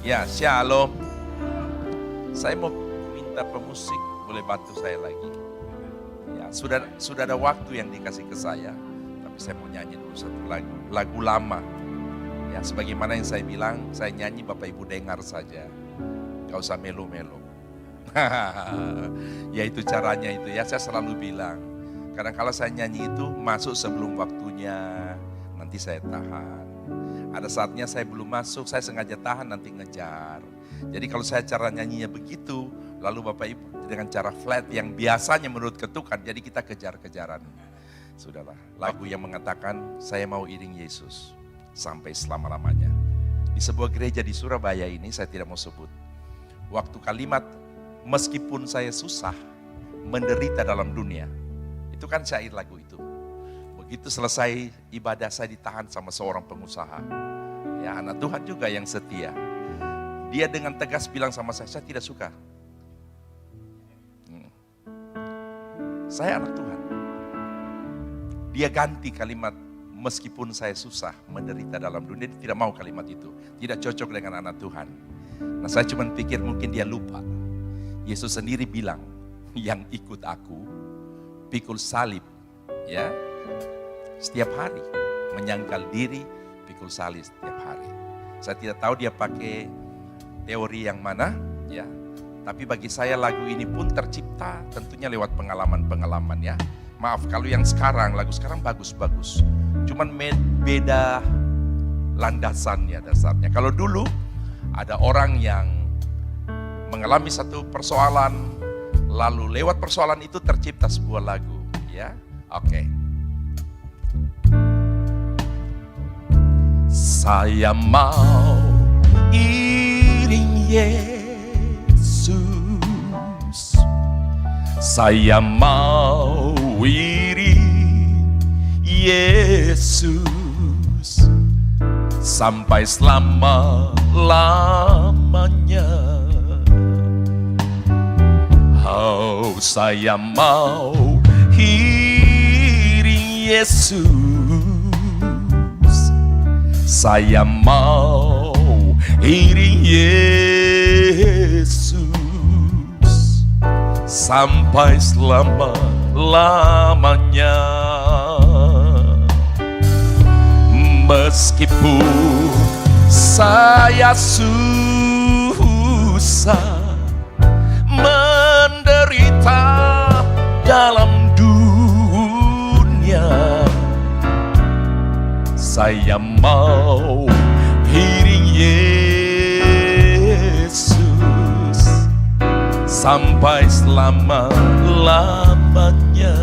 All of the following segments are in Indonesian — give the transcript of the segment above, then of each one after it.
Ya, shalom. Saya mau minta pemusik, boleh bantu saya lagi. Ya, sudah ada waktu yang dikasih ke saya, tapi saya mau nyanyi dulu satu lagu lama. Ya, sebagaimana yang saya bilang, saya nyanyi Bapak Ibu dengar saja. Gak usah melo-melo. Ya itu caranya itu ya, saya selalu bilang. Kadang kalau saya nyanyi itu masuk sebelum waktunya, nanti saya tahan. Ada saatnya saya belum masuk, saya sengaja tahan nanti ngejar. Jadi kalau saya cara nyanyinya begitu, lalu Bapak Ibu dengan cara flat yang biasanya menurut ketukan, jadi kita kejar-kejaran. Sudahlah, lagu yang mengatakan saya mau iring Yesus sampai selama-lamanya. Di sebuah gereja di Surabaya ini saya tidak mau sebut. Waktu kalimat meskipun saya susah menderita dalam dunia, itu kan syair lagu itu. Begitu selesai ibadah saya ditahan sama seorang pengusaha. Ya, anak Tuhan juga yang setia. Dia dengan tegas bilang sama saya tidak suka. Saya anak Tuhan. Dia ganti kalimat meskipun saya susah menderita dalam dunia, dia tidak mau kalimat itu. Tidak cocok dengan anak Tuhan. Nah, saya cuma pikir mungkin dia lupa. Yesus sendiri bilang, yang ikut aku pikul salib, ya. Setiap hari, menyangkal diri, pikul salib setiap hari. Saya tidak tahu dia pakai teori yang mana, ya. Tapi bagi saya lagu ini pun tercipta tentunya lewat pengalaman-pengalaman ya. Maaf kalau yang sekarang, lagu sekarang bagus-bagus. Cuman beda landasannya dasarnya. Kalau dulu ada orang yang mengalami satu persoalan, lalu lewat persoalan itu tercipta sebuah lagu, ya. Oke. Saya mau iring Yesus, saya mau iring Yesus sampai selama-lamanya. Oh, saya mau iring Yesus, saya mau iring Yesus sampai selama-lamanya. Meskipun saya susah menderita dalam dunia, saya mau iring Yesus sampai selama-lamanya.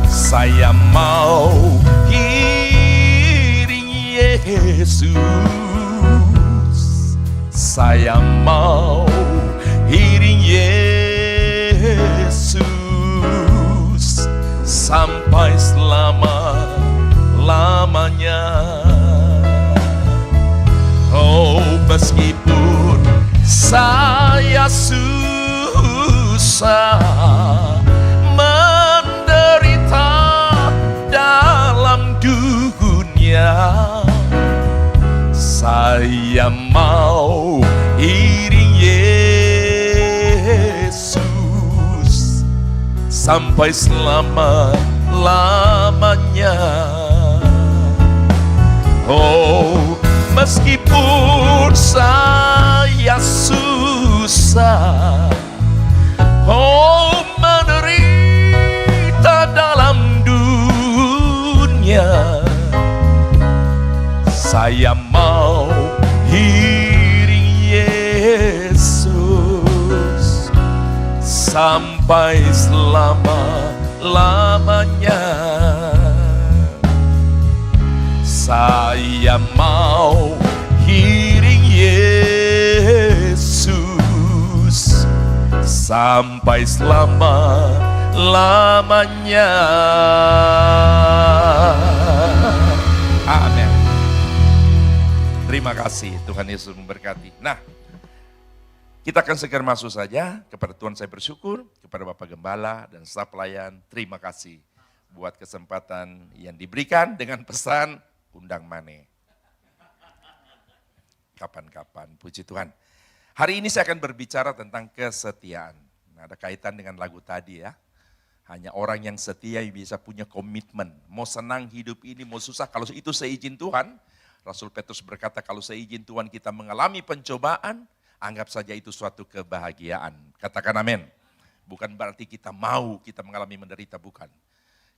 Saya mau iring Yesus, saya mau iring Yesus sampai selama-lamanya. Oh, meskipun saya susah menderita dalam dunia, saya mau iring Yesus sampai selama-lamanya. Oh, meskipun saya susah, oh menderita dalam dunia, saya mau iring Yesus sampai selama-lamanya. Saya mau iring Yesus sampai selama-lamanya. Amin. Terima kasih, Tuhan Yesus memberkati. Nah, kita akan segera masuk saja. Kepada Tuhan saya bersyukur, kepada Bapak Gembala dan staf pelayan, terima kasih buat kesempatan yang diberikan dengan pesan undang mane. kapan-kapan. Puji Tuhan. Hari ini saya akan berbicara tentang kesetiaan. Nah, ada kaitan dengan lagu tadi ya. Hanya orang yang setia yang bisa punya komitmen. Mau senang hidup ini, mau susah. Kalau itu seizin Tuhan, Rasul Petrus berkata kalau seizin Tuhan kita mengalami pencobaan, anggap saja itu suatu kebahagiaan. Katakan amin. Bukan berarti kita mau kita mengalami menderita, bukan.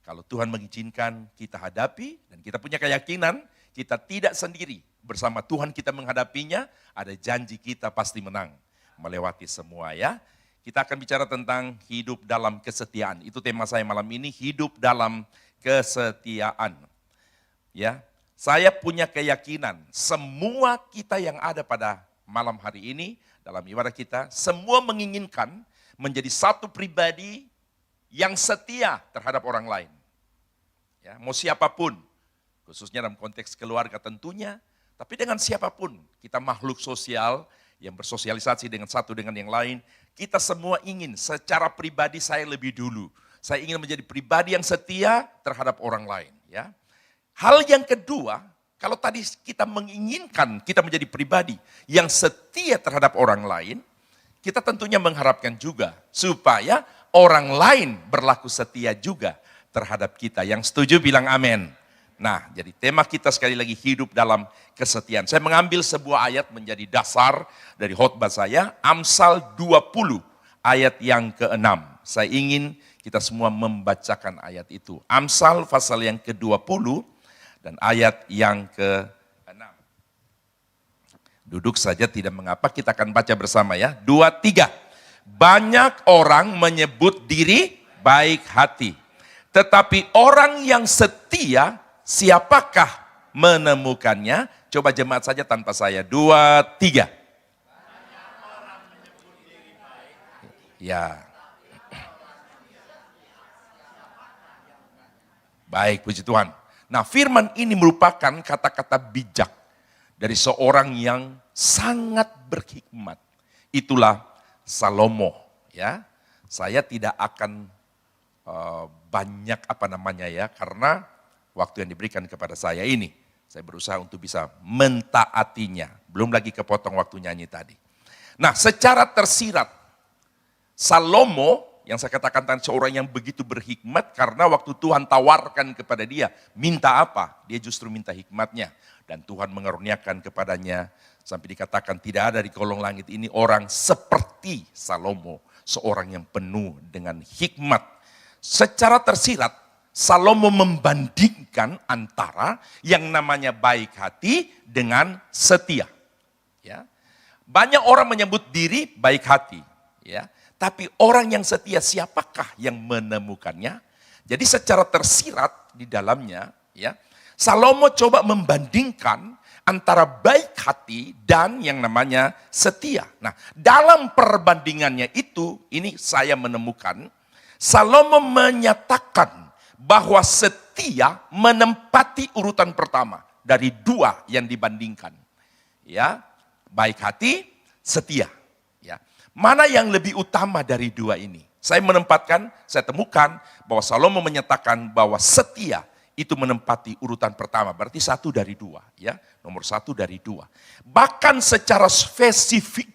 Kalau Tuhan mengizinkan kita hadapi dan kita punya keyakinan, kita tidak sendiri. Bersama Tuhan kita menghadapinya, ada janji kita pasti menang. Melewati semua ya. Kita akan bicara tentang hidup dalam kesetiaan. Itu tema saya malam ini, hidup dalam kesetiaan. Ya, saya punya keyakinan semua kita yang ada pada malam hari ini, dalam ibadah kita, semua menginginkan menjadi satu pribadi yang setia terhadap orang lain. Ya, mau siapapun, khususnya dalam konteks keluarga tentunya, tapi dengan siapapun, kita makhluk sosial yang bersosialisasi dengan satu dengan yang lain, kita semua ingin secara pribadi saya lebih dulu. Saya ingin menjadi pribadi yang setia terhadap orang lain. Ya. Hal yang kedua, kalau tadi kita menginginkan kita menjadi pribadi yang setia terhadap orang lain, kita tentunya mengharapkan juga supaya orang lain berlaku setia juga terhadap kita. Yang setuju bilang amin. Nah, jadi tema kita sekali lagi hidup dalam kesetiaan. Saya mengambil sebuah ayat menjadi dasar dari khotbah saya, Amsal 20 ayat yang ke-6. Saya ingin kita semua membacakan ayat itu. Amsal pasal yang ke-20 dan ayat yang ke-6. Duduk saja tidak mengapa, kita akan baca bersama ya. 2, 3. Banyak orang menyebut diri baik hati. Tetapi orang yang setia, siapakah menemukannya? Coba jemaat saja tanpa saya. 2, 3. Ya. Baik, puji Tuhan. Nah, firman ini merupakan kata-kata bijak dari seorang yang sangat berhikmat. Itulah Salomo. Ya, saya tidak akan banyak karena waktu yang diberikan kepada saya ini, saya berusaha untuk bisa mentaatinya. Belum lagi kepotong waktu nyanyi tadi. Nah, secara tersirat, Salomo yang saya katakan tadi seorang yang begitu berhikmat karena waktu Tuhan tawarkan kepada dia, minta apa? Dia justru minta hikmatnya. Dan Tuhan mengaruniakan kepadanya sampai dikatakan tidak ada di kolong langit ini orang seperti Salomo. Seorang yang penuh dengan hikmat. Secara tersirat, Salomo membandingkan antara yang namanya baik hati dengan setia. Ya. Banyak orang menyebut diri baik hati. Ya. Tapi orang yang setia siapakah yang menemukannya? Jadi secara tersirat di dalamnya, ya, Salomo coba membandingkan antara baik hati dan yang namanya setia. Nah, dalam perbandingannya itu, ini saya menemukan, Salomo menyatakan bahwa setia menempati urutan pertama dari dua yang dibandingkan. Ya, baik hati, setia. Ya. Mana yang lebih utama dari dua ini? Saya temukan bahwa Salomo menyatakan bahwa setia itu menempati urutan pertama. Berarti satu dari dua. Ya, nomor satu dari dua. Bahkan secara spesifik,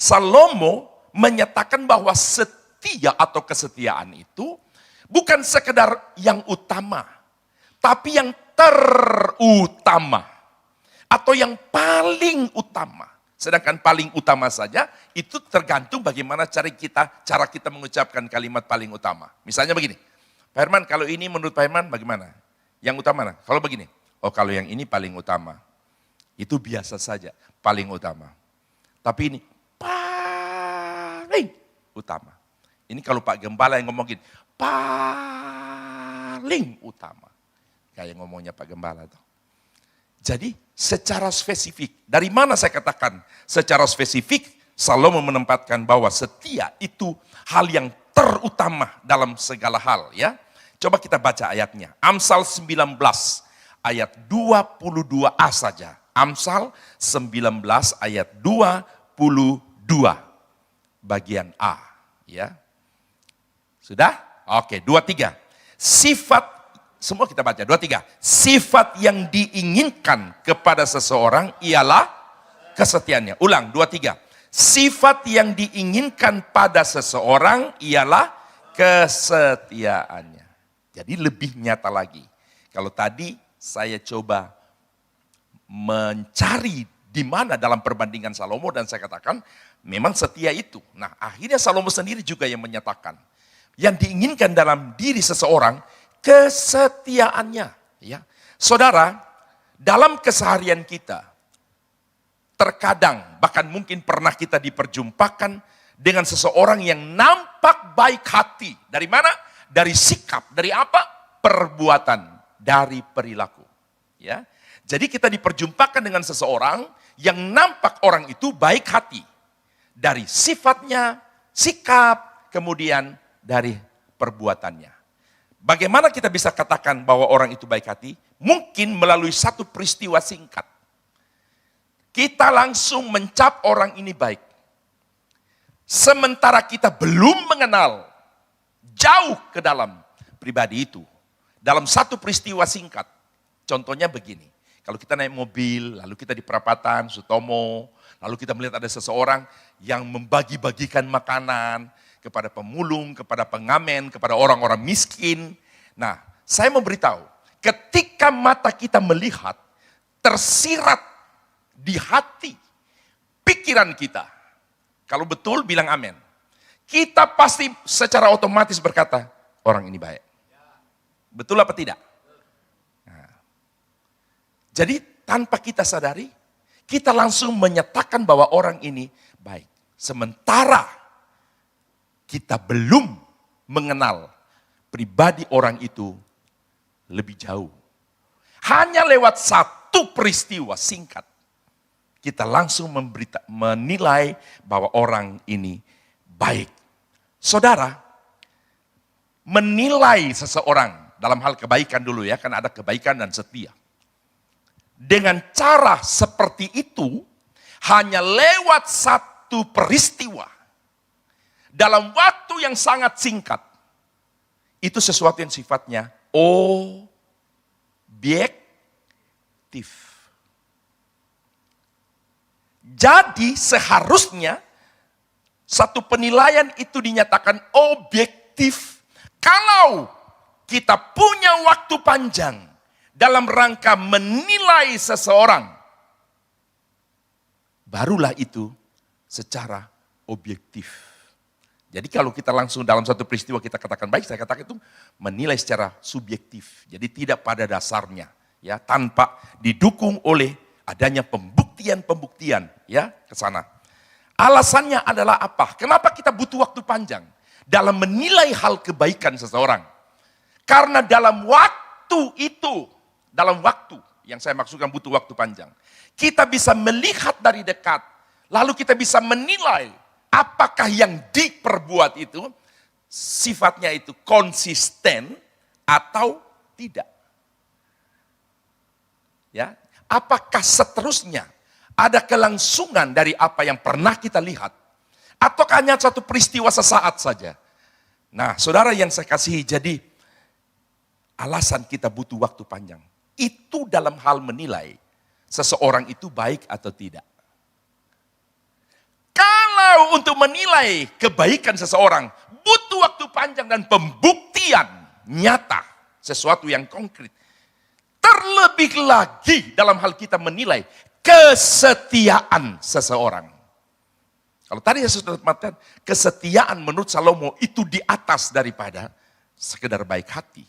Salomo menyatakan bahwa setia atau kesetiaan itu bukan sekedar yang utama, tapi yang terutama atau yang paling utama. Sedangkan paling utama saja itu tergantung bagaimana cara kita mengucapkan kalimat paling utama. Misalnya begini, Pak Herman, kalau ini menurut Pak Herman bagaimana? Yang utama mana? Kalau begini, oh kalau yang ini paling utama. Itu biasa saja, paling utama. Tapi ini paling utama. Ini kalau Pak Gembala yang ngomongin, paling utama. Kayak ngomongnya Pak Gembala tuh. Jadi secara spesifik, dari mana saya katakan secara spesifik, Salomo menempatkan bahwa setia itu hal yang terutama dalam segala hal. Ya. Coba kita baca ayatnya. Amsal 19 ayat 22a saja. Amsal 19 ayat 22 bagian A. Ya. Sudah? Oke, 23. Sifat, semua kita baca, 23. Sifat yang diinginkan kepada seseorang ialah kesetiaannya. Ulang, 2, 3. Sifat yang diinginkan pada seseorang ialah kesetiaannya. Jadi lebih nyata lagi. Kalau tadi saya coba mencari di mana dalam perbandingan Salomo dan saya katakan memang setia itu. Nah, akhirnya Salomo sendiri juga yang menyatakan yang diinginkan dalam diri seseorang kesetiaannya, ya. Saudara, dalam keseharian kita terkadang bahkan mungkin pernah kita diperjumpakan dengan seseorang yang nampak baik hati. Dari mana? Dari sikap, dari apa? Perbuatan, dari perilaku, ya. Jadi kita diperjumpakan dengan seseorang yang nampak orang itu baik hati. Dari sifatnya, sikap, kemudian dari perbuatannya. Bagaimana kita bisa katakan bahwa orang itu baik hati? Mungkin melalui satu peristiwa singkat. Kita langsung mencap orang ini baik. Sementara kita belum mengenal jauh ke dalam pribadi itu. Dalam satu peristiwa singkat. Contohnya begini. Kalau kita naik mobil, lalu kita di perapatan, Sutomo, lalu kita melihat ada seseorang yang membagi-bagikan makanan kepada pemulung, kepada pengamen, kepada orang-orang miskin. Nah, saya mau beritahu, ketika mata kita melihat, tersirat di hati, pikiran kita. Kalau betul, bilang amin. Kita pasti secara otomatis berkata, orang ini baik. Betul apa tidak? Jadi tanpa kita sadari, kita langsung menyatakan bahwa orang ini baik. Sementara kita belum mengenal pribadi orang itu lebih jauh. Hanya lewat satu peristiwa singkat, kita langsung menilai bahwa orang ini baik. Saudara, menilai seseorang dalam hal kebaikan dulu ya, kan ada kebaikan dan setia. Dengan cara seperti itu, hanya lewat satu peristiwa, dalam waktu yang sangat singkat, itu sesuatu yang sifatnya objektif. Jadi seharusnya satu penilaian itu dinyatakan objektif kalau kita punya waktu panjang dalam rangka menilai seseorang, barulah itu secara objektif. Jadi kalau kita langsung dalam satu peristiwa kita katakan baik, saya katakan itu menilai secara subjektif. Jadi tidak pada dasarnya, ya, tanpa didukung oleh adanya pembuktian-pembuktian, ya, ke sana. Alasannya adalah apa? Kenapa kita butuh waktu panjang dalam menilai hal kebaikan seseorang? Karena dalam waktu itu, dalam waktu yang saya maksudkan butuh waktu panjang, kita bisa melihat dari dekat, lalu kita bisa menilai apakah yang diperbuat itu sifatnya itu konsisten atau tidak. Ya, apakah seterusnya ada kelangsungan dari apa yang pernah kita lihat, atau hanya satu peristiwa sesaat saja. Nah, saudara yang saya kasihi, jadi alasan kita butuh waktu panjang itu dalam hal menilai seseorang itu baik atau tidak. Kalau untuk menilai kebaikan seseorang butuh waktu panjang dan pembuktian nyata, sesuatu yang konkret. Terlebih lagi dalam hal kita menilai kesetiaan seseorang. Kalau tadi saya sudah mengatakan, kesetiaan menurut Salomo itu di atas daripada sekedar baik hati.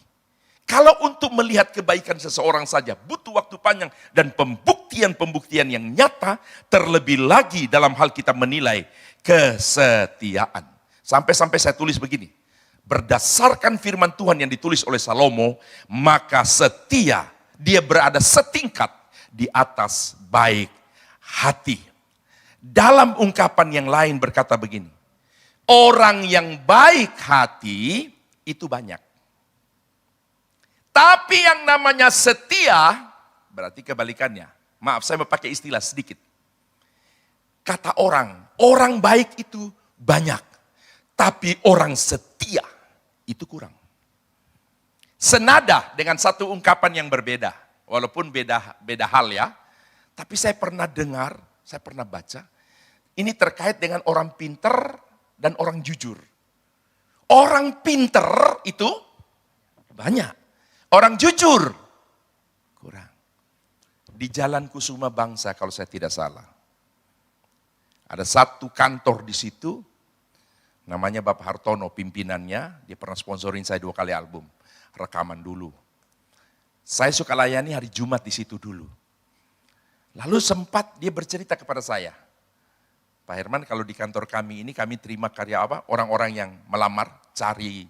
Kalau untuk melihat kebaikan seseorang saja butuh waktu panjang dan pembuktian-pembuktian yang nyata, terlebih lagi dalam hal kita menilai kesetiaan. Sampai-sampai saya tulis begini, berdasarkan firman Tuhan yang ditulis oleh Salomo, maka setia, dia berada setingkat di atas baik hati. Dalam ungkapan yang lain berkata begini, orang yang baik hati itu banyak. Tapi yang namanya setia, berarti kebalikannya. Maaf, saya mau pakai istilah sedikit. Kata orang baik itu banyak. Tapi orang setia itu kurang. Senada dengan satu ungkapan yang berbeda. Walaupun beda hal ya. Tapi saya pernah dengar saya pernah baca, ini terkait dengan orang pinter dan orang jujur. Orang pinter itu banyak, orang jujur kurang. Di Jalan Kusuma Bangsa kalau saya tidak salah, ada satu kantor di situ, namanya Bapak Hartono pimpinannya, dia pernah sponsorin saya 2 kali album, rekaman dulu. Saya suka layani hari Jumat di situ dulu. Lalu sempat dia bercerita kepada saya, Pak Herman, kalau di kantor kami ini kami terima karya apa? Orang-orang yang melamar, cari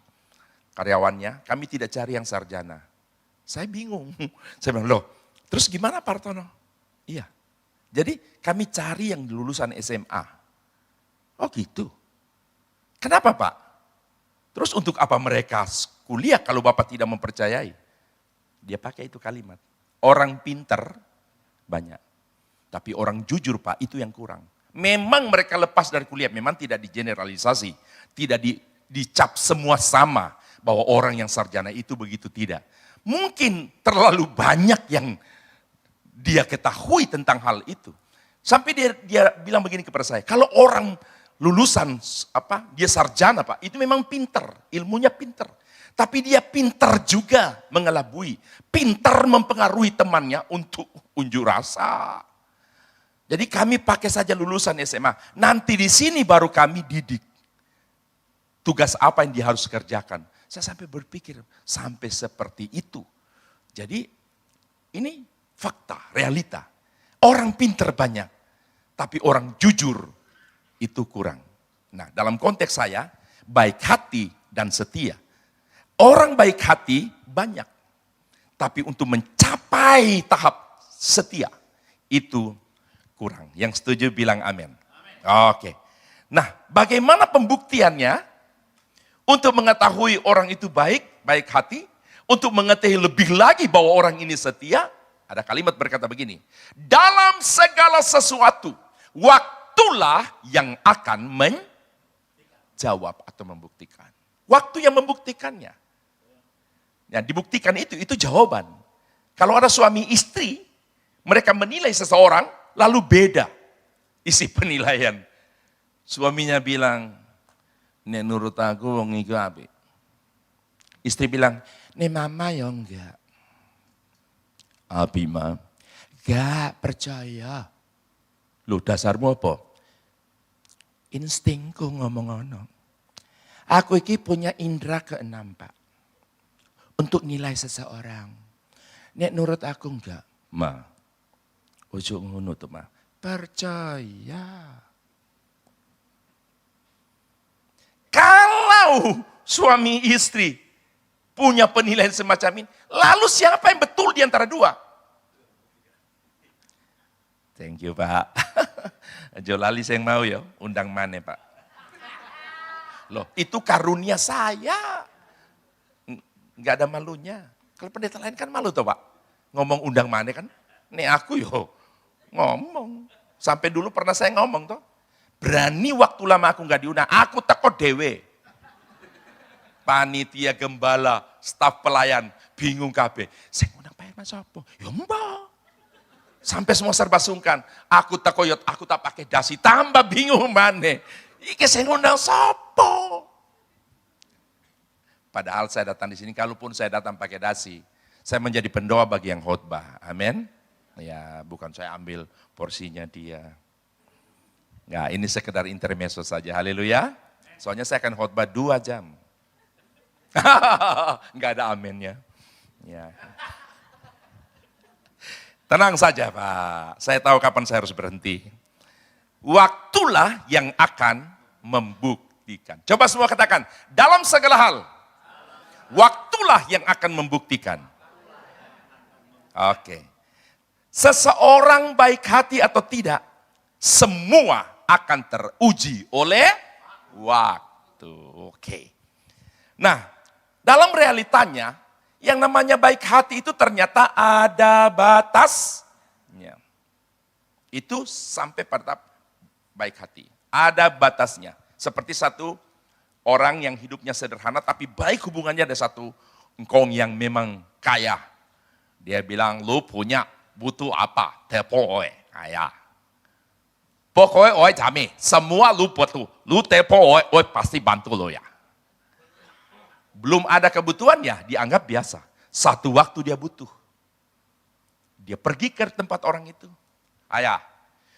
karyawannya, kami tidak cari yang sarjana. Saya bingung. Saya bilang, loh, terus gimana Pak Hartono? Iya. Jadi kami cari yang lulusan SMA. Oh gitu. Kenapa Pak? Terus untuk apa mereka kuliah kalau Bapak tidak mempercayai? Dia pakai itu kalimat. Orang pinter banyak. Tapi orang jujur Pak, itu yang kurang. Memang mereka lepas dari kuliah, memang tidak digeneralisasi. Tidak dicap semua sama bahwa orang yang sarjana itu begitu, tidak. Mungkin terlalu banyak yang dia ketahui tentang hal itu. Sampai dia bilang begini kepada saya, kalau orang lulusan dia sarjana Pak, itu memang pinter, ilmunya pinter. Tapi dia pinter juga mengelabui, pinter mempengaruhi temannya untuk unjuk rasa. Jadi kami pakai saja lulusan SMA. Nanti di sini baru kami didik. Tugas apa yang dia harus kerjakan. Saya sampai berpikir, sampai seperti itu. Jadi ini fakta, realita. Orang pinter banyak, tapi orang jujur itu kurang. Nah, dalam konteks saya, baik hati dan setia. Orang baik hati banyak, tapi untuk mencapai tahap setia, itu kurang. Yang setuju bilang amin. Oke. Nah, bagaimana pembuktiannya? Untuk mengetahui orang itu baik hati, untuk mengetahui lebih lagi bahwa orang ini setia, ada kalimat berkata begini, dalam segala sesuatu, waktulah yang akan menjawab atau membuktikan. Waktu yang membuktikannya. Ya, dibuktikan itu jawaban. Kalau ada suami istri, mereka menilai seseorang, lalu beda isi penilaian. Suaminya bilang, nek nurut aku wong iku apik. Istri bilang, nek mama ya enggak. Abi mah, enggak percaya. Loh dasarmu apa? Instingku ngomong ngono. Aku iki punya indera keenam Pak. Untuk nilai seseorang. Nek nurut aku enggak. Ma, ojo ngono tuh Ma. Percaya. Kalau suami istri punya penilaian semacam ini, lalu siapa yang betul di antara dua? Thank you Pak. Jolali saya yang mau ya, undang mana Pak. Loh itu karunia saya. Enggak ada malunya. Kalau pendeta lain kan malu tuh Pak. Ngomong undang mana kan. Nih aku yo ngomong. Sampai dulu pernah saya ngomong tuh. Berani waktu lama aku enggak diundang. Aku teko dewe. Panitia gembala, staf pelayan, bingung kabeh. Saya ngundang Pak Herman sapa? Ya mbak. Sampai semua serba sungkan. Aku teko yot, aku tak pakai dasi. Tambah bingung mana. Iki saya ngundang sapa? Padahal saya datang di sini, kalaupun saya datang pakai dasi, saya menjadi pendoa bagi yang khotbah. Amin. Ya, bukan saya ambil porsinya dia. Ya, ini sekedar intermezzo saja. Haleluya. Soalnya saya akan khotbah 2 jam. Enggak ada aminnya. Ya. Tenang saja Pak, saya tahu kapan saya harus berhenti. Waktulah yang akan membuktikan. Coba semua katakan, dalam segala hal, waktulah yang akan membuktikan. Oke. Seseorang baik hati atau tidak, semua akan teruji oleh waktu. Oke. Nah, dalam realitanya, yang namanya baik hati itu ternyata ada batasnya. Itu sampai pada tahap baik hati. Ada batasnya. Seperti satu orang yang hidupnya sederhana tapi baik hubungannya, ada satu engkong yang memang kaya. Dia bilang, lu punya butuh apa? Tepoe, kaya. Pokoknya oi jami, semua lu butuh. Lu tepo oi pasti bantu lo ya. Belum ada kebutuhan ya, dianggap biasa. Satu waktu dia butuh. Dia pergi ke tempat orang itu. Ayah,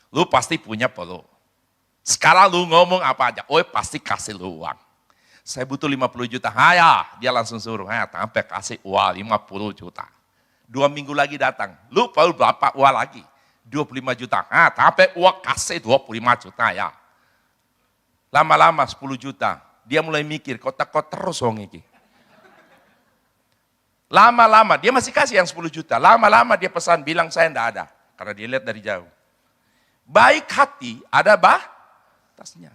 lu pasti punya perlu. Sekarang lu ngomong apa aja, oi pasti kasih lu uang. Saya butuh 50 juta, ayah, dia langsung suruh, sampai kasih uang 50 juta. 2 minggu lagi datang, lu perlu berapa uang lagi? 25 juta, tapi uang kasih 25 juta ya. Lama-lama 10 juta, dia mulai mikir, kotak-kotak terus wong iki. Lama-lama, dia masih kasih yang 10 juta, lama-lama dia pesan, bilang saya enggak ada. Karena dia lihat dari jauh. Baik hati, ada batasnya.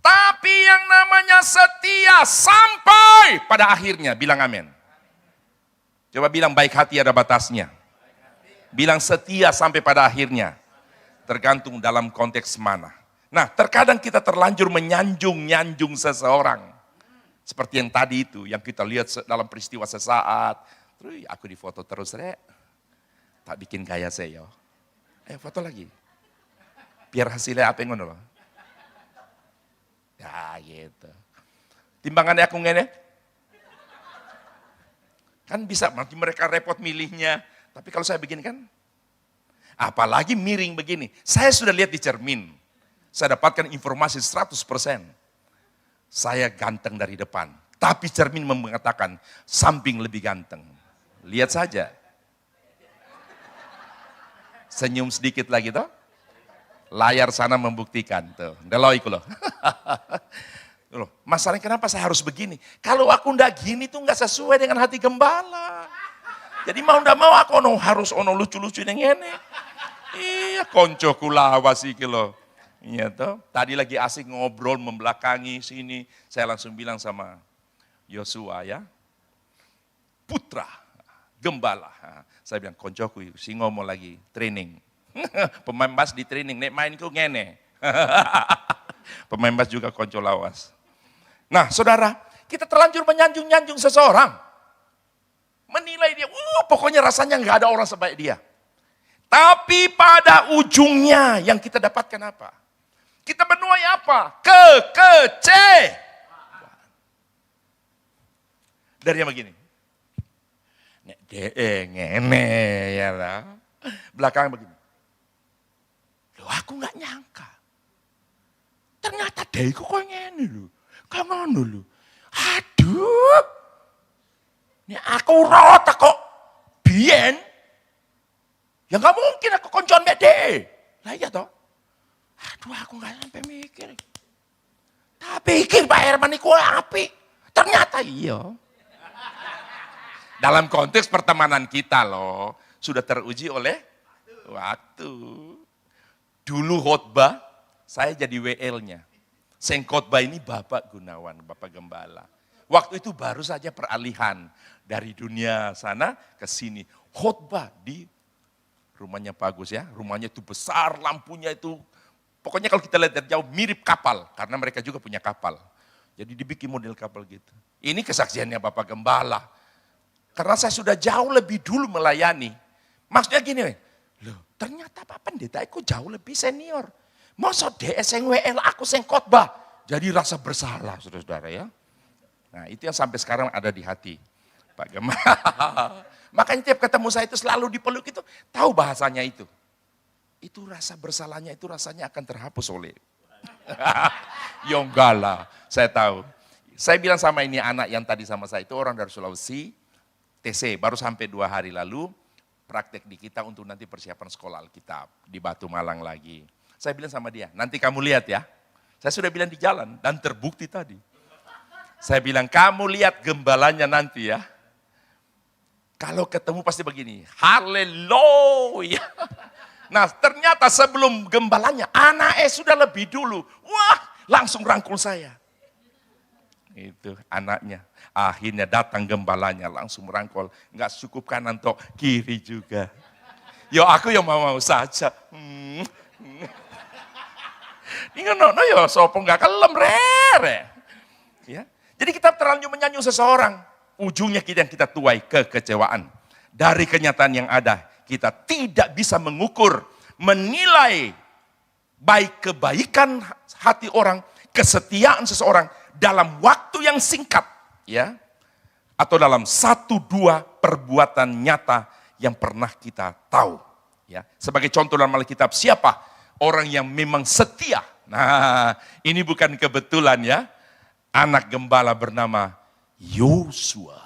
Tapi yang namanya setia sampai pada akhirnya, bilang amin. Coba bilang baik hati ada batasnya. Bilang setia sampai pada akhirnya. Tergantung dalam konteks mana. Nah, terkadang kita terlanjur menyanjung seseorang. Seperti yang tadi itu, yang kita lihat dalam peristiwa sesaat. Terus aku difoto terus, Rek. Tak bikin kaya saya. Ayo foto lagi. Biar hasilnya apa yang ngono loh. Ya gitu. Timbangannya aku ngene. Kan bisa, nanti mereka repot milihnya. Tapi kalau saya begini kan, apalagi miring begini. Saya sudah lihat di cermin. Saya dapatkan informasi 100%. Saya ganteng dari depan. Tapi cermin mengatakan, samping lebih ganteng. Lihat saja. Senyum sedikit lagi toh. Layar sana membuktikan tuh. Deloi loh. Loh, masalahnya kenapa saya harus begini? Kalau aku ndak gini tuh nggak sesuai dengan hati gembala. Jadi mau ndak mau aku harus lucu-lucu yang ini. Iya, koncoku lawas iki loh. Iya toh. Tadi lagi asik ngobrol membelakangi sini, saya langsung bilang sama Yosua ya. Putra gembala. Saya bilang koncoku si ngomong lagi training. Pemain bas di training, nek main ku ngene. Pemain bas juga konco lawas. Nah saudara, kita terlanjur menyanjung seseorang. Menilai dia, pokoknya rasanya nggak ada orang sebaik dia. Tapi pada ujungnya yang kita dapatkan apa? Kita menuai apa? Kekecewaan. Dari yang begini. Nek ngene ya lah. Belakang begini. Loh aku nggak nyangka. Ternyata dia kok ngene lho. Kayak ngono lho. Aduh. Ini aku rota kok biyen. Ya nggak mungkin aku koncoan mbek dhek. Lah iya toh. Aduh aku nggak sampai mikir. Tapi pikir Pak Herman iku apik. Ternyata iya. Dalam konteks pertemanan kita loh, sudah teruji oleh waktu. Dulu khotbah, saya jadi WL-nya. Seng khotbah ini Bapak Gunawan, Bapak Gembala. Waktu itu baru saja peralihan dari dunia sana ke sini. Khotbah di rumahnya Pak Agus ya, rumahnya itu besar, lampunya itu. Pokoknya kalau kita lihat dari jauh mirip kapal, karena mereka juga punya kapal. Jadi dibikin model kapal gitu. Ini kesaksiannya Bapak Gembala. Karena saya sudah jauh lebih dulu melayani. Maksudnya gini, loh ternyata Pak Pendeta aku jauh lebih senior. Masa DS yang WL aku seng khotbah. Jadi rasa bersalah saudara-saudara ya. Nah itu yang sampai sekarang ada di hati Pak Gembala. Makanya tiap ketemu saya itu selalu dipeluk itu. Tahu bahasanya itu. Itu rasa bersalahnya itu rasanya akan terhapus oleh. Yonggala, saya tahu. Saya bilang sama ini anak yang tadi sama saya itu orang dari Sulawesi. TC, baru sampai 2 hari lalu, praktek di kita untuk nanti persiapan sekolah Alkitab, di Batu Malang lagi. Saya bilang sama dia, nanti kamu lihat ya, saya sudah bilang di jalan, dan terbukti tadi. Saya bilang, kamu lihat gembalanya nanti ya. Kalau ketemu pasti begini, haleluya. Nah ternyata sebelum gembalanya, anaknya sudah lebih dulu, wah langsung rangkul saya. Itu anaknya. Akhirnya datang gembalanya langsung merangkul. Enggak cukup kanan toh, kiri juga. Yo aku yang mau saja. Ini no yo sopo enggak kelem rere. Ya. Jadi kita terlanjur menyanjung seseorang. Ujungnya kita yang kita tuai kekecewaan. Dari kenyataan yang ada, kita tidak bisa mengukur, menilai baik kebaikan hati orang, kesetiaan seseorang dalam waktu yang singkat, ya, atau dalam 1-2 perbuatan nyata yang pernah kita tahu. Ya, sebagai contoh dalam Alkitab, siapa orang yang memang setia? Nah, ini bukan kebetulan ya, anak gembala bernama Yosua.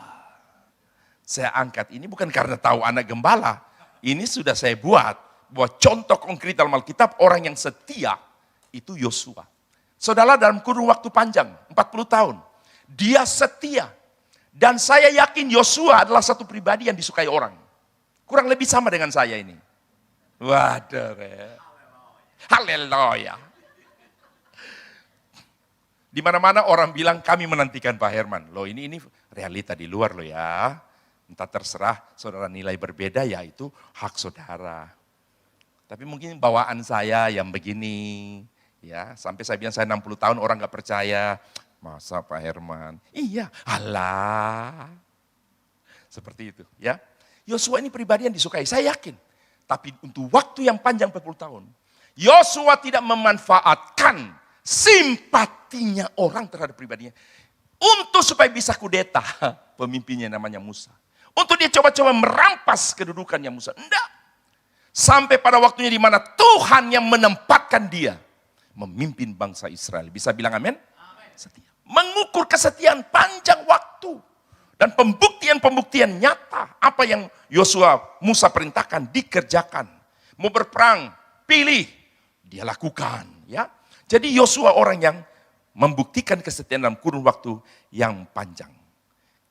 Saya angkat ini bukan karena tahu anak gembala, ini sudah saya buat bahwa contoh konkret dalam Alkitab orang yang setia itu Yosua. Saudara, dalam kurun waktu panjang 40 tahun dia setia, dan saya yakin Yosua adalah satu pribadi yang disukai orang. Kurang lebih sama dengan saya ini. Waduh, haleluya. Di mana-mana orang bilang kami menantikan Pak Herman. Loh, ini realita di luar loh ya. Entah terserah saudara nilai berbeda, ya itu hak saudara. Tapi mungkin bawaan saya yang begini, ya, sampai saya bilang saya 60 tahun orang gak percaya. Masa Pak Herman? Iya, alah. Seperti itu, ya. Yosua ini pribadi yang disukai, saya yakin. Tapi untuk waktu yang panjang 40 tahun, Yosua tidak memanfaatkan simpatinya orang terhadap pribadinya untuk supaya bisa kudeta pemimpinnya namanya Musa. Untuk dia coba-coba merampas kedudukannya Musa. Enggak. Sampai pada waktunya di mana Tuhan yang menempatkan dia memimpin bangsa Israel. Bisa bilang amin? Setia. Mengukur kesetiaan panjang waktu. Dan pembuktian-pembuktian nyata. Apa yang Musa perintahkan, dikerjakan. Mau berperang, pilih, dia lakukan. Ya. Jadi Yosua orang yang membuktikan kesetiaan dalam kurun waktu yang panjang.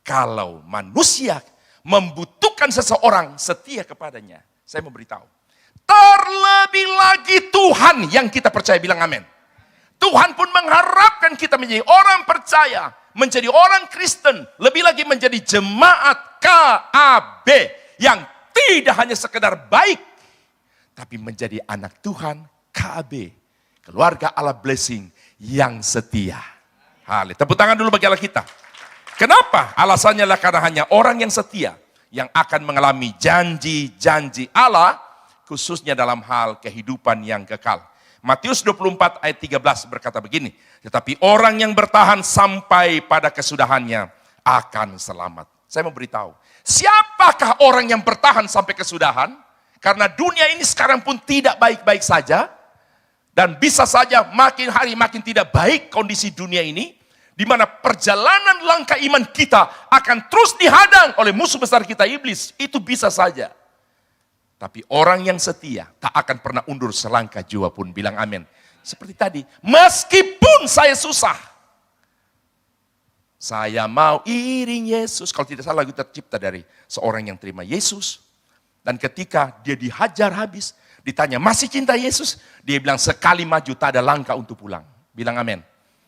Kalau manusia membutuhkan seseorang setia kepadanya, saya mau beritahu, terlebih lagi Tuhan yang kita percaya, bilang amin. Tuhan pun mengharapkan kita menjadi orang percaya, menjadi orang Kristen, lebih lagi menjadi jemaat KAB yang tidak hanya sekedar baik, tapi menjadi anak Tuhan KAB, keluarga Allah blessing yang setia. Haleluya. Tepuk tangan dulu bagi Allah kita. Kenapa? Alasannya adalah karena hanya orang yang setia yang akan mengalami janji-janji Allah, khususnya dalam hal kehidupan yang kekal. Matius 24 ayat 13 berkata begini, tetapi orang yang bertahan sampai pada kesudahannya akan selamat. Saya mau beritahu, siapakah orang yang bertahan sampai kesudahan? Karena dunia ini sekarang pun tidak baik-baik saja, dan bisa saja makin hari makin tidak baik kondisi dunia ini, di mana perjalanan langkah iman kita akan terus dihadang oleh musuh besar kita, iblis. Itu bisa saja. Tapi orang yang setia tak akan pernah undur selangkah jua pun. Bilang amin. Seperti tadi, meskipun saya susah, saya mau iring Yesus. Kalau tidak salah lagu tercipta dari seorang yang terima Yesus. Dan ketika dia dihajar habis, ditanya masih cinta Yesus? Dia bilang sekali maju tak ada langkah untuk pulang. Bilang amin.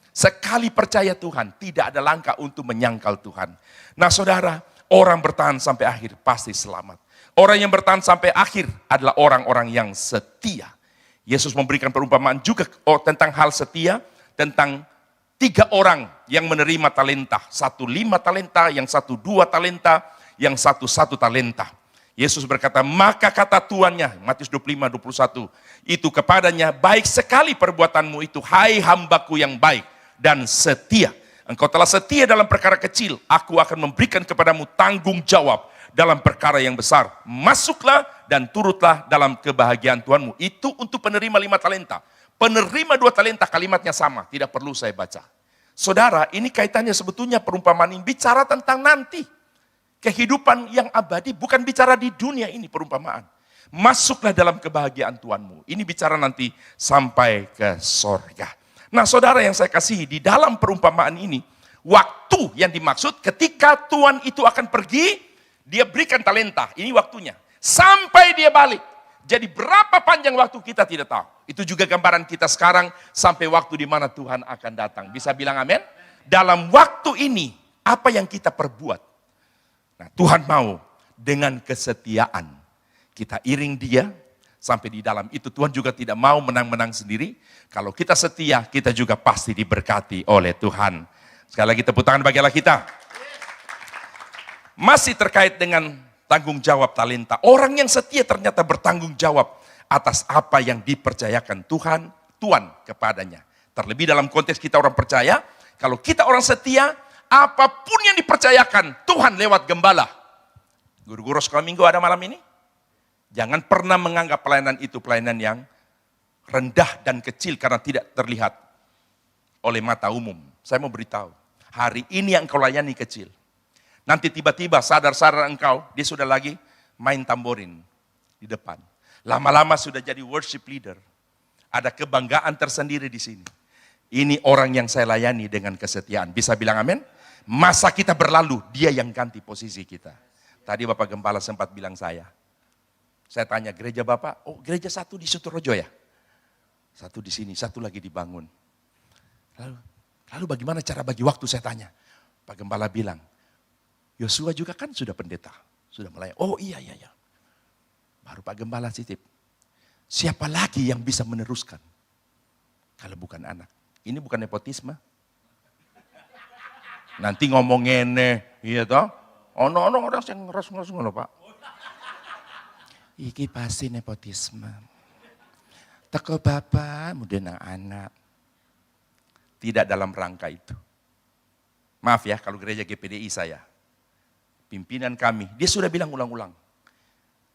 Sekali percaya Tuhan, tidak ada langkah untuk menyangkal Tuhan. Nah saudara, orang bertahan sampai akhir pasti selamat. Orang yang bertahan sampai akhir adalah orang-orang yang setia. Yesus memberikan perumpamaan juga tentang hal setia, tentang 3 orang yang menerima talenta. 1 5 talenta, yang 1 2 talenta, yang 1 1 talenta. Yesus berkata, maka kata tuannya, Matius 25:21, itu kepadanya, baik sekali perbuatanmu itu, hai hambaku yang baik dan setia. Engkau telah setia dalam perkara kecil, aku akan memberikan kepadamu tanggung jawab dalam perkara yang besar. Masuklah dan turutlah dalam kebahagiaan Tuhanmu. Itu untuk penerima 5 talenta. Penerima 2 talenta kalimatnya sama, tidak perlu saya baca. Saudara, ini kaitannya sebetulnya perumpamaan ini bicara tentang nanti. Kehidupan yang abadi, bukan bicara di dunia ini perumpamaan. Masuklah dalam kebahagiaan Tuhanmu. Ini bicara nanti sampai ke sorga. Nah saudara yang saya kasihi, di dalam perumpamaan ini, waktu yang dimaksud ketika Tuhan itu akan pergi, dia berikan talenta, ini waktunya. Sampai dia balik. Jadi berapa panjang waktu kita tidak tahu. Itu juga gambaran kita sekarang sampai waktu di mana Tuhan akan datang. Bisa bilang amin? Dalam waktu ini, apa yang kita perbuat? Nah, Tuhan mau dengan kesetiaan kita iring dia sampai di dalam itu. Tuhan juga tidak mau menang-menang sendiri. Kalau kita setia, kita juga pasti diberkati oleh Tuhan. Sekali lagi tepuk tangan bagi Allah kita. Masih terkait dengan tanggung jawab talenta. Orang yang setia ternyata bertanggung jawab atas apa yang dipercayakan Tuhan Tuhan kepadanya. Terlebih dalam konteks kita orang percaya, kalau kita orang setia, apapun yang dipercayakan Tuhan lewat gembala. Guru-guru sekolah minggu ada malam ini? Jangan pernah menganggap pelayanan itu pelayanan yang rendah dan kecil karena tidak terlihat oleh mata umum. Saya mau beritahu, hari ini yang engkau layani kecil. Nanti tiba-tiba sadar-sadar engkau, dia sudah lagi main tamborin di depan. Lama-lama sudah jadi worship leader. Ada kebanggaan tersendiri di sini. Ini orang yang saya layani dengan kesetiaan. Bisa bilang amin? Masa kita berlalu, dia yang ganti posisi kita. Tadi Bapak Gembala sempat bilang saya tanya gereja Bapak, oh gereja satu di Suturojo ya? Satu di sini, satu lagi dibangun. Lalu bagaimana cara bagi waktu saya tanya? Pak Gembala bilang, Yosua juga kan sudah pendeta, sudah melayani. Oh iya. Baru Pak Gembala titip. Siapa lagi yang bisa meneruskan? Kalau bukan anak. Ini bukan nepotisme. Nanti ngomong ngene, iya toh? Ono orang yang ngeras ngono Pak. Iki pasti nepotisme. Teko bapak, kemudian anak. Tidak dalam rangka itu. Maaf ya kalau gereja GPDI saya. Pimpinan kami, dia sudah bilang ulang-ulang.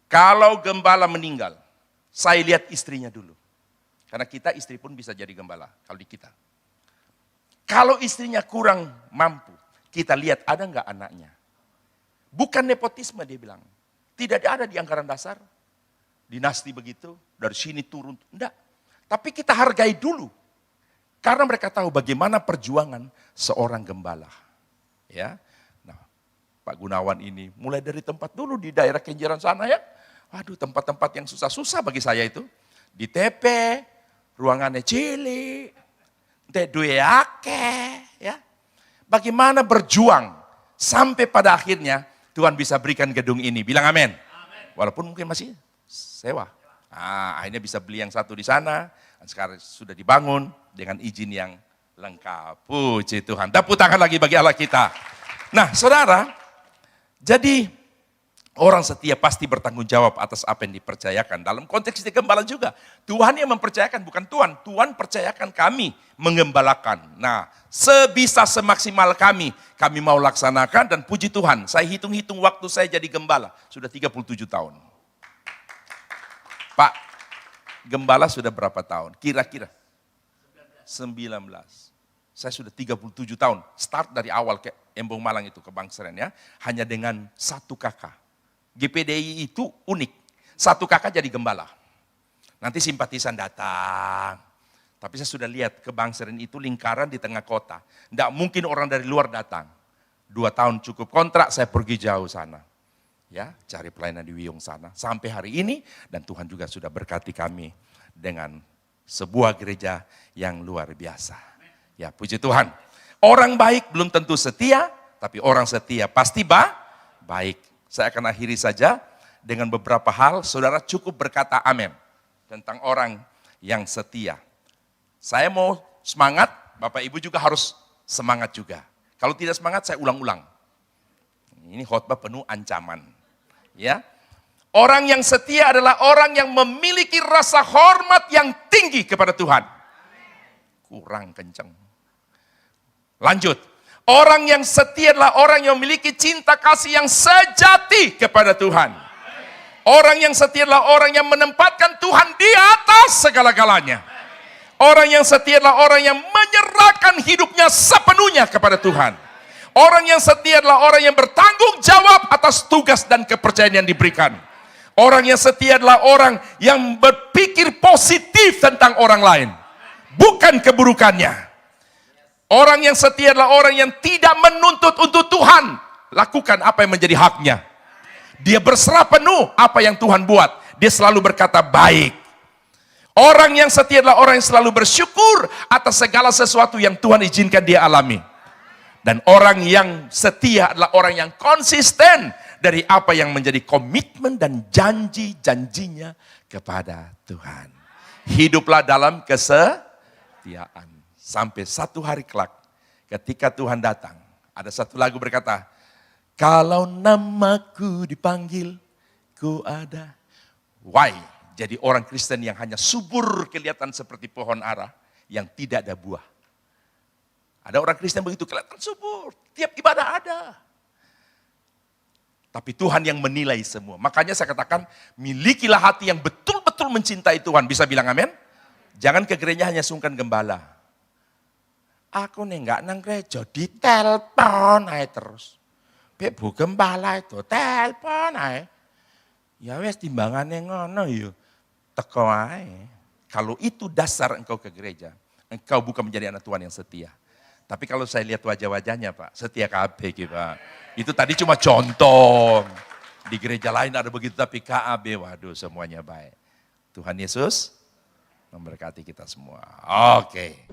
Kalau gembala meninggal, saya lihat istrinya dulu. Karena kita istri pun bisa jadi gembala, kalau di kita. Kalau istrinya kurang mampu, kita lihat ada enggak anaknya. Bukan nepotisme dia bilang. Tidak ada di anggaran dasar. Dinasti begitu, dari sini turun. Enggak. Tapi kita hargai dulu. Karena mereka tahu bagaimana perjuangan seorang gembala. Ya. Nah, Pak Gunawan ini mulai dari tempat dulu di daerah Kenjeran sana ya. Waduh, tempat-tempat yang susah-susah bagi saya itu. Di TP, ruangannya cilik, duwe akeh, ya. Bagaimana berjuang sampai pada akhirnya Tuhan bisa berikan gedung ini. Bilang amin. Walaupun mungkin masih sewa. Akhirnya bisa beli yang satu di sana, dan sekarang sudah dibangun dengan izin yang lengkap. Puji Tuhan. Tepuk tangan lagi bagi Allah kita. Nah, saudara, jadi orang setia pasti bertanggung jawab atas apa yang dipercayakan. Dalam konteks di gembala juga, Tuhan yang mempercayakan, bukan Tuhan. Tuhan percayakan kami menggembalakan. Nah, sebisa semaksimal kami mau laksanakan dan puji Tuhan. Saya hitung-hitung waktu saya jadi gembala, sudah 37 tahun. Pak, gembala sudah berapa tahun? Kira-kira? 19. Saya sudah 37 tahun, start dari awal ke Embong Malang itu, ke Bangseren ya. Hanya dengan satu kakak. GPDI itu unik, satu kakak jadi gembala. Nanti simpatisan datang. Tapi saya sudah lihat ke Bangseren itu lingkaran di tengah kota. Tidak mungkin orang dari luar datang. 2 tahun cukup kontrak, saya pergi jauh sana. Ya, cari pelayanan di Wiyung sana. Sampai hari ini, dan Tuhan juga sudah berkati kami dengan sebuah gereja yang luar biasa. Ya, puji Tuhan. Orang baik belum tentu setia, tapi orang setia pasti baik. Saya akan akhiri saja dengan beberapa hal. Saudara cukup berkata amin tentang orang yang setia. Saya mau semangat, Bapak Ibu juga harus semangat juga. Kalau tidak semangat, saya ulang-ulang. Ini khotbah penuh ancaman. Ya, orang yang setia adalah orang yang memiliki rasa hormat yang tinggi kepada Tuhan. Kurang kenceng. Lanjut. Orang yang setia adalah orang yang memiliki cinta kasih yang sejati kepada Tuhan. Orang yang setia adalah orang yang menempatkan Tuhan di atas segala-galanya. Orang yang setia adalah orang yang menyerahkan hidupnya sepenuhnya kepada Tuhan. Orang yang setia adalah orang yang bertanggung jawab atas tugas dan kepercayaan yang diberikan. Orang yang setia adalah orang yang berpikir positif tentang orang lain, bukan keburukannya. Orang yang setia adalah orang yang tidak menuntut untuk Tuhan lakukan apa yang menjadi haknya. Dia berserah penuh apa yang Tuhan buat. Dia selalu berkata baik. Orang yang setia adalah orang yang selalu bersyukur atas segala sesuatu yang Tuhan izinkan dia alami. Dan orang yang setia adalah orang yang konsisten dari apa yang menjadi komitmen dan janji-janjinya kepada Tuhan. Hiduplah dalam kesetiaan. Sampai satu hari kelak, ketika Tuhan datang, ada satu lagu berkata, kalau namaku dipanggil, ku ada. Why? Jadi orang Kristen yang hanya subur kelihatan seperti pohon ara yang tidak ada buah. Ada orang Kristen begitu kelihatan subur, tiap ibadah ada. Tapi Tuhan yang menilai semua. Makanya saya katakan, milikilah hati yang betul-betul mencintai Tuhan. Bisa bilang amin? Jangan ke gereja hanya sungkan gembala. Aku nih enggak nang gereja, ditelepon aja terus. Bu gembala itu, telepon aja. Ya wes timbangannya ngono yuk. Teko aja. Kalau itu dasar engkau ke gereja, engkau bukan menjadi anak Tuhan yang setia. Tapi kalau saya lihat wajah-wajahnya Pak, setia KB gitu Pak. Itu tadi cuma contoh. Di gereja lain ada begitu, tapi KAB, waduh semuanya baik. Tuhan Yesus memberkati kita semua. Oke.